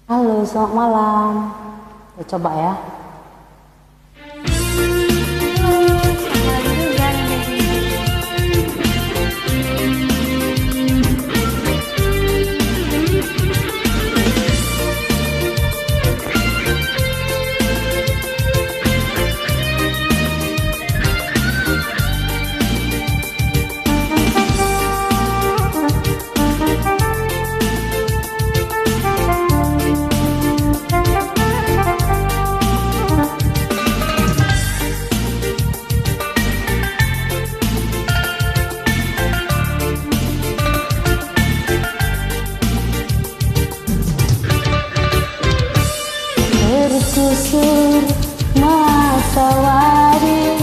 Halo, selamat malam. Kita coba ya. Tersusur matahari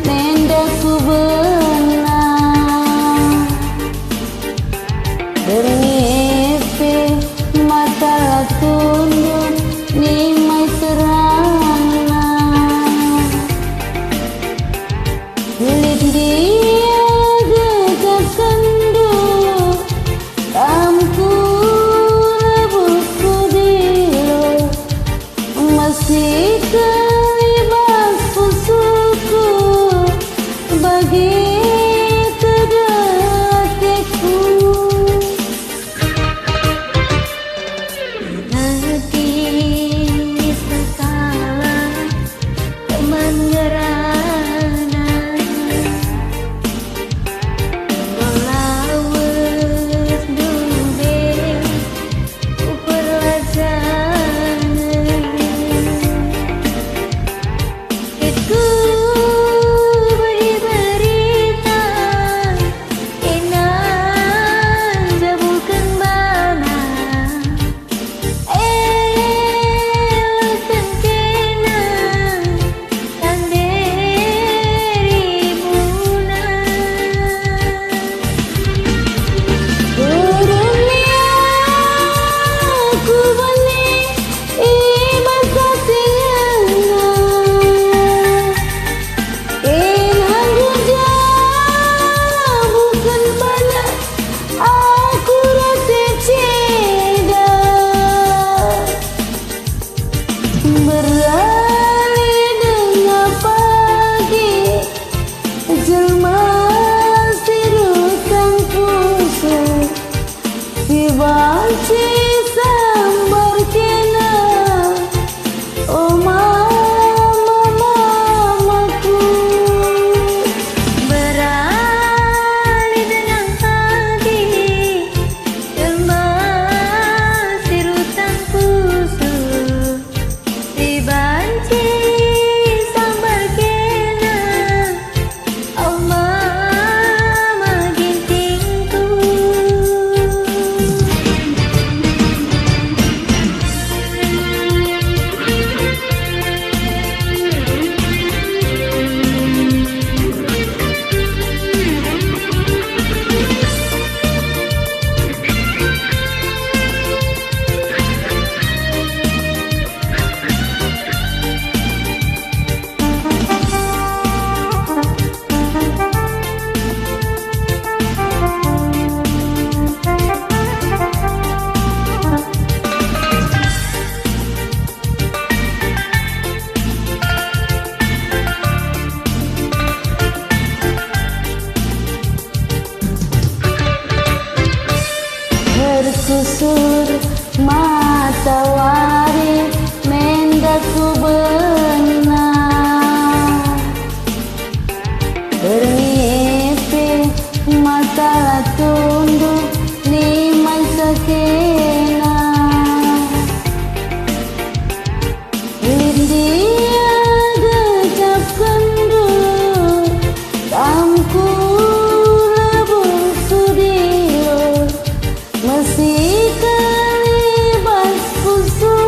nendaku benang, bernyepe mata tunduk nimai serana, kulit dia gegap kenduk tamku rebusku dilo. Masih terlibat pusuku bagi kedatiku. Hati sekala teman ngerana melawet dube uperlajana. Ku beri berita enak jabulkan bana elokkan kena tanderi muna dunia ku bani iman satingan. Aku rasa ceda beralih dengan pagi jelma sirutan pusu dibanci sambar kena. Oh mamaku beralih dengan pagi jelma sirutan pusu dibanci sambar kena. Oh mama gintingku. Tersusur matahari mendaku benang, bernyepe mata tunduk nimai sekena. Kulit dia gegap kenduk tamku rebusku dilo. Masih terlibat pusuku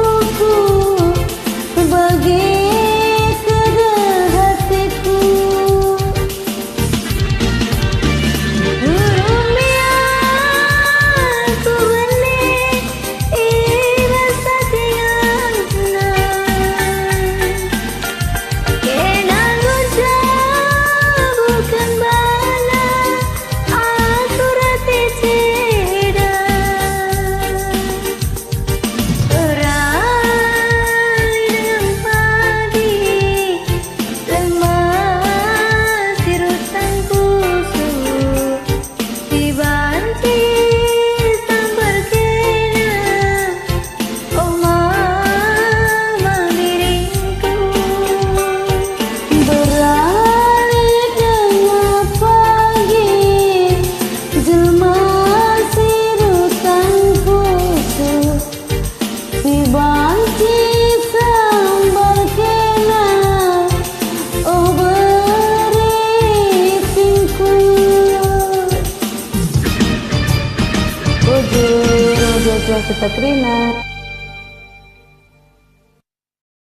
Katrina.